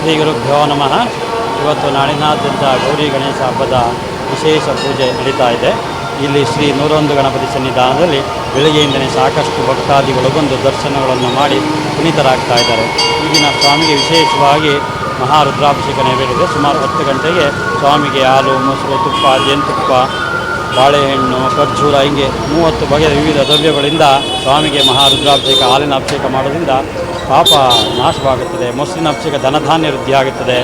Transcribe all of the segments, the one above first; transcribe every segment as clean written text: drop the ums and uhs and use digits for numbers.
ಶ್ರೀ ಗುರುಭ್ಯೋ ನಮಃ. ಇವತ್ತು ನಾಡಿನಾದ್ಯಂತ ಗೌರಿ ಗಣೇಶ ಹಬ್ಬದ ವಿಶೇಷ ಪೂಜೆ ನಡೀತಾ ಇದೆ. ಇಲ್ಲಿ ಶ್ರೀ 101 ಗಣಪತಿ ಸನ್ನಿಧಾನದಲ್ಲಿ ಬೆಳಗ್ಗೆಯಿಂದಲೇ ಸಾಕಷ್ಟು ಭಕ್ತಾದಿಗಳು ಬಂದು ದರ್ಶನಗಳನ್ನು ಮಾಡಿ ಪುನೀತರಾಗ್ತಾ ಇದ್ದಾರೆ. ಈ ದಿನ ಸ್ವಾಮಿಗೆ ವಿಶೇಷವಾಗಿ ಮಹಾರುದ್ರಾಭಿಷೇಕ ನೆರವೇರಿದೆ. ಸುಮಾರು 10 ಗಂಟೆಗೆ ಸ್ವಾಮಿಗೆ ಹಾಲು, ಮೊಸರು, ತುಪ್ಪ, ಜೇನುತುಪ್ಪ, ಬಾಳೆಹಣ್ಣು, ಖರ್ಜೂರ ಹೀಗೆ 30 ಬಗೆಯ ವಿವಿಧ ದ್ರವ್ಯಗಳಿಂದ ಸ್ವಾಮಿಗೆ ಮಹಾರುದ್ರಾಭಿಷೇಕ, ಹಾಲಿನ ಅಭಿಷೇಕ ಮಾಡೋದ್ರಿಂದ ಪಾಪ ನಾಶವಾಗುತ್ತದೆ. ಮೊಸರಿನ ಅಭಿಷೇಕ ಧನಧಾನ್ಯ ವೃದ್ಧಿ ಆಗುತ್ತದೆ.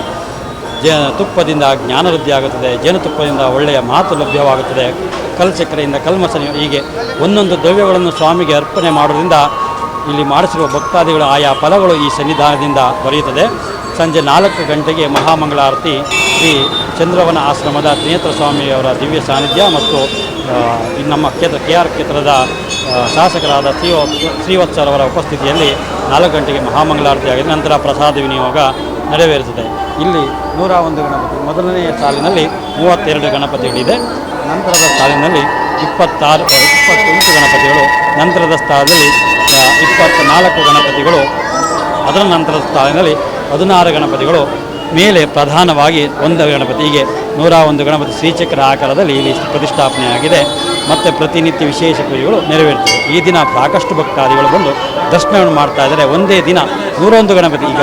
ತುಪ್ಪದಿಂದ ಜ್ಞಾನ ವೃದ್ಧಿ ಆಗುತ್ತದೆ. ಜೇನುತುಪ್ಪದಿಂದ ಒಳ್ಳೆಯ ಮಾತು ಲಭ್ಯವಾಗುತ್ತದೆ. ಕಲ್ಚಕ್ರೆಯಿಂದ ಕಲ್ಮಸ, ಹೀಗೆ ಒಂದೊಂದು ದ್ರವ್ಯಗಳನ್ನು ಸ್ವಾಮಿಗೆ ಅರ್ಪಣೆ ಮಾಡೋದ್ರಿಂದ ಇಲ್ಲಿ ಮಾಡಿಸಿರುವ ಭಕ್ತಾದಿಗಳು ಆಯಾ ಫಲಗಳು ಈ ಸನ್ನಿಧಾನದಿಂದ ದೊರೆಯುತ್ತದೆ. ಸಂಜೆ 4 ಗಂಟೆಗೆ ಮಹಾಮಂಗಳಾರತಿ ಶ್ರೀ ಚಂದ್ರವನ ಆಶ್ರಮದ ತ್ರಿನೇತ್ರ ಸ್ವಾಮಿಯವರ ದಿವ್ಯ ಸಾನ್ನಿಧ್ಯ ಮತ್ತು ನಮ್ಮ KR ಕ್ಷೇತ್ರದ ಶಾಸಕರಾದ ಶ್ರೀವತ್ಸರವರ ಉಪಸ್ಥಿತಿಯಲ್ಲಿ 4 ಗಂಟೆಗೆ ಮಹಾಮಂಗಳಾರತಿ ಆಗಿದೆ. ನಂತರ ಪ್ರಸಾದ ವಿನಿಯೋಗ ನೆರವೇರುತ್ತದೆ. ಇಲ್ಲಿ 101 ಗಣಪತಿ, ಮೊದಲನೆಯ ಸಾಲಿನಲ್ಲಿ 32 ಗಣಪತಿಗಳಿದೆ. ನಂತರದ ಸಾಲಿನಲ್ಲಿ 28 ಗಣಪತಿಗಳು, ನಂತರದ ಸ್ಥಳದಲ್ಲಿ 24 ಗಣಪತಿಗಳು, ಅದರ ನಂತರದ ಸ್ಥಳದಲ್ಲಿ 16 ಗಣಪತಿಗಳು, ಮೇಲೆ ಪ್ರಧಾನವಾಗಿ 1 ಗಣಪತಿ, ಹೀಗೆ 101 ಗಣಪತಿ ಶ್ರೀಚಕ್ರ ಆಕಾರದಲ್ಲಿ ಇಲ್ಲಿ ಪ್ರತಿಷ್ಠಾಪನೆಯಾಗಿದೆ. ಮತ್ತು ಪ್ರತಿನಿತ್ಯ ವಿಶೇಷ ಪೂಜೆಗಳು ನೆರವೇರುತ್ತವೆ. ಈ ದಿನ ಸಾಕಷ್ಟು ಭಕ್ತಾದಿಗಳು ಬಂದು ದರ್ಶನವನ್ನು ಮಾಡ್ತಾ ಇದ್ದಾರೆ. ಒಂದೇ ದಿನ 101 ಗಣಪತಿ, ಈಗ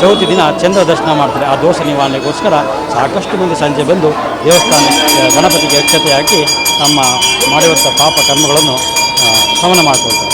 ಚೌತಿ ದಿನ ಚಂದ್ರ ದರ್ಶನ ಮಾಡ್ತಾರೆ. ಆ ದೋಷ ನಿವಾರಣೆಗೋಸ್ಕರ ಸಾಕಷ್ಟು ಮಂದಿ ಸಂಜೆ ಬಂದು ದೇವಸ್ಥಾನ ಗಣಪತಿಗೆ ಅಕ್ಷತೆ ಹಾಕಿ ತಮ್ಮ ಮಾಡಿರುವಂಥ ಪಾಪ ಕರ್ಮಗಳನ್ನು ಶಮನ ಮಾಡಿಕೊಳ್ತಾರೆ.